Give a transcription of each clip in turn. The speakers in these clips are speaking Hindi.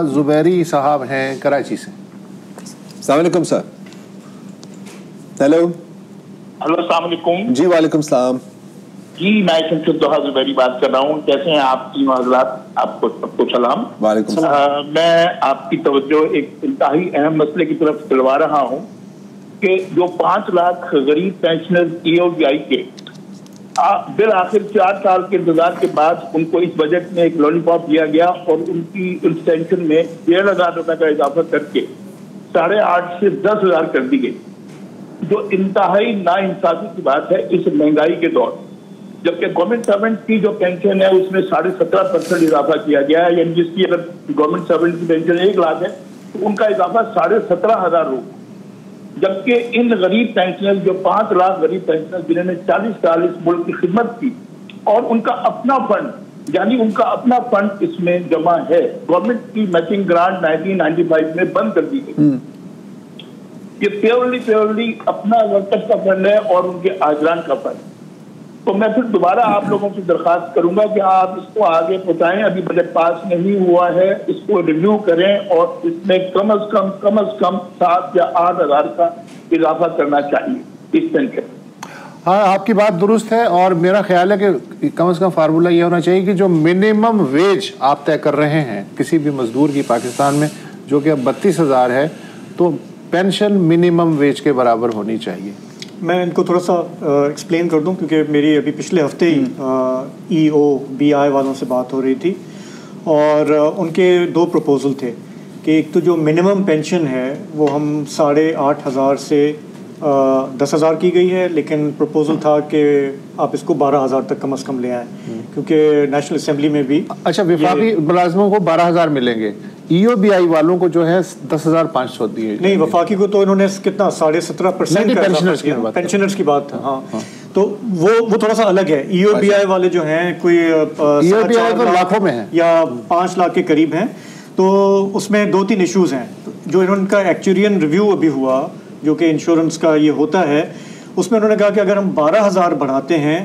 जुबैरी साहब हैं कराची से। अस्सलाम वालेकुम सर। हेलो अस्सलाम वालेकुम। जी वालेकुम सलाम जी, मैं शमशुद दोहा जुबैरी बात कर रहा हूँ। कैसे हैं आप तीनों हजरात? आपको सबको सलाम। वालेकुम सलाम। मैं आपकी तवज्जो एक इंतहाई अहम मसले की तरफ दिलवा रहा हूँ कि जो 5 लाख गरीब पेंशनर EOBI के बिल आखिर 4 साल के इंतजार के बाद उनको इस बजट में एक लॉलीपॉप दिया गया और उनकी इस पेंशन में 1,500 रुपए का इजाफा करके 8,500 से 10,000 कर दी गई, जो इंतहाई नाइंसाफी की बात है इस महंगाई के दौर। जबकि गवर्नमेंट सर्वेंट की जो पेंशन है उसमें 17.5% इजाफा किया गया है, यानी जिसकी अगर गवर्नमेंट सर्वेंट की पेंशन 1 लाख है तो उनका इजाफा 17,500 रुपये। जबकि इन गरीब पेंशनर जो 5 लाख गरीब पेंशनर जिन्होंने 40 साल इस मुल्क की खिदमत की और उनका अपना फंड यानी उनका अपना फंड इसमें जमा है, गवर्नमेंट की मैचिंग ग्रांट 1995 में बंद कर दी गई। ये प्योरली अपना वर्कर्स का फंड है और उनके आजरान का फंड। तो मैं फिर दोबारा आप लोगों से दरखास्त करूंगा कि आप इसको आगे पहुंचाएं। अभी बजट पास नहीं हुआ है, इसको रिव्यू करें और इसमें कम से कम 7 या 8 हज़ार का इजाफा करना चाहिए इस पेंशन। हाँ, आपकी बात दुरुस्त है और मेरा ख्याल है कि कम से कम फार्मूला ये होना चाहिए कि जो मिनिमम वेज आप तय कर रहे हैं किसी भी मजदूर की पाकिस्तान में, जो कि अब 32,000 है, तो पेंशन मिनिमम वेज के बराबर होनी चाहिए। मैं इनको थोड़ा सा एक्सप्लेन कर दूं क्योंकि मेरी अभी पिछले हफ्ते ही EOBI वालों से बात हो रही थी और उनके 2 प्रपोजल थे कि एक तो जो मिनिमम पेंशन है वो हम 8,500 से 10,000 की गई है, लेकिन प्रपोजल था कि आप इसको 12,000 तक कम से कम ले आएँ क्योंकि नेशनल असेंबली में भी अच्छा विफाकी मुलाजमों को 12,000 मिलेंगे, EOBI वालों को जो है 10,500 दिए। नहीं, वफाकी को तो इन्होंने कितना 17.5% पेंशनर्स की बात है। हाँ, तो वो थोड़ा सा अलग है। EOBI वाले जो हैं कोई EOBI तो लाखों में है या 5 लाख के करीब हैं, तो उसमें 2-3 इश्यूज हैं। जो इनका एक्चुरियन रिव्यू अभी हुआ जो कि इंश्योरेंस का ये होता है, उसमें उन्होंने कहा कि अगर हम 12,000 बढ़ाते हैं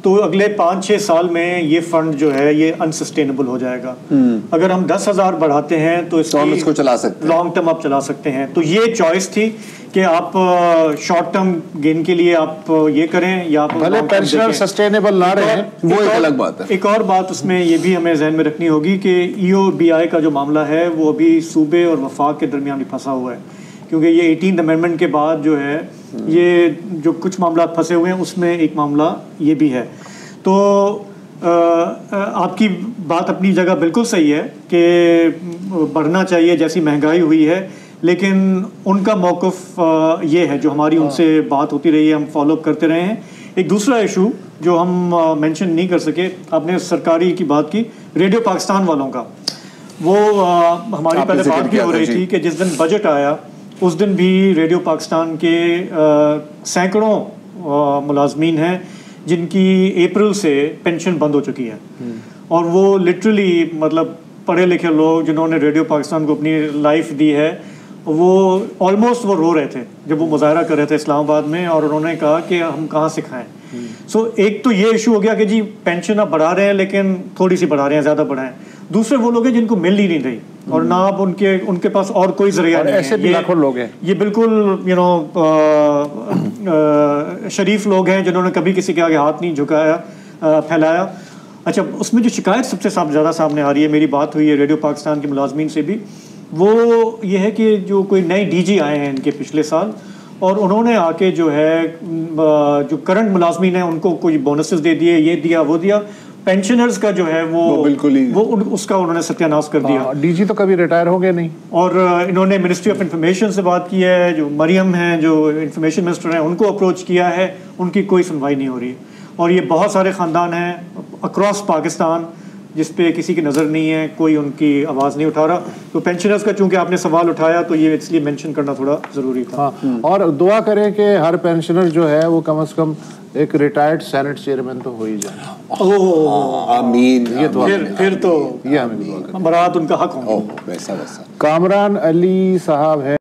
तो अगले 5-6 साल में ये फंड जो है ये अनसस्टेनेबल हो जाएगा। अगर हम 10,000 बढ़ाते हैं तो इसको चला सकते हैं, लॉन्ग टर्म आप चला सकते हैं। तो ये चॉइस थी कि आप शॉर्ट टर्म गेन के लिए आप ये करें या आप भले पेंशनर सस्टेनेबल ना रहे, वो एक अलग बात है। एक और बात उसमें ये भी हमें जहन में रखनी होगी कि EOBI का जो मामला है वो अभी सूबे और वफाक के दरमियान ही फंसा हुआ है, क्योंकि ये 18th अमेंडमेंट के बाद जो है ये जो कुछ मामला फंसे हुए हैं उसमें एक मामला ये भी है। तो आपकी बात अपनी जगह बिल्कुल सही है कि बढ़ना चाहिए जैसी महंगाई हुई है, लेकिन उनका मौक़िफ़ ये है जो हमारी उनसे बात होती रही है, हम फॉलोअप करते रहे हैं। एक दूसरा इशू जो हम मेंशन नहीं कर सके, आपने सरकारी की बात की, रेडियो पाकिस्तान वालों का, वो हमारी पहले बात भी हो रही थी कि जिस दिन बजट आया उस दिन भी रेडियो पाकिस्तान के सैकड़ों मुलाजमीन हैं जिनकी अप्रैल से पेंशन बंद हो चुकी है और वो लिटरली मतलब पढ़े लिखे लोग जिन्होंने रेडियो पाकिस्तान को अपनी लाइफ दी है, वो ऑलमोस्ट वो रो रहे थे जब वो मुजाहरा कर रहे थे इस्लामाबाद में और उन्होंने कहा कि हम कहाँ से खाएं। सो एक तो ये इशू हो गया कि जी पेंशन आप बढ़ा रहे हैं लेकिन थोड़ी सी बढ़ा रहे हैं, ज़्यादा बढ़ाएं। दूसरे वो लोग हैं जिनको मिल ही नहीं रही और ना अब उनके पास और कोई जरिया नहीं है। ऐसे भी लाखों लोग हैं, ये बिल्कुल शरीफ लोग हैं जिन्होंने कभी किसी के आगे हाथ नहीं झुकाया फैलाया। अच्छा, उसमें जो शिकायत सबसे ज़्यादा सामने आ रही है, मेरी बात हुई है रेडियो पाकिस्तान के मुलाजमीन से भी, वो ये है कि जो कोई नए DG आए हैं इनके पिछले साल और उन्होंने आके जो है जो करंट मुलाजमीन हैं उनको कोई बोनसेस दे दिए, ये दिया वो दिया। पेंशनर्स का जो है वो बिल्कुल ही उसका उन्होंने सत्यानाश कर दिया। DG तो कभी रिटायर हो गए नहीं। और इन्होंने मिनिस्ट्री ऑफ इंफॉर्मेशन से बात की है, जो मरियम हैं जो इंफॉर्मेशन मिनिस्टर हैं उनको अप्रोच किया है, उनकी कोई सुनवाई नहीं हो रही। और ये बहुत सारे ख़ानदान हैं अक्रॉस पाकिस्तान जिस पे किसी की नज़र नहीं है, कोई उनकी आवाज़ नहीं उठा रहा। तो पेंशनर्स का चूंकि आपने सवाल उठाया तो ये इसलिए मेंशन करना थोड़ा ज़रूरी था। हाँ, और दुआ करें कि हर पेंशनर जो है वो कम से कम एक रिटायर्ड सेनेट चेयरमैन तो हो ही जाए। आमीन। ये दुआ फिर तो ये हमें दुआ करें, बरात उनका हक होगा। वैसा कामरान अली साहब है।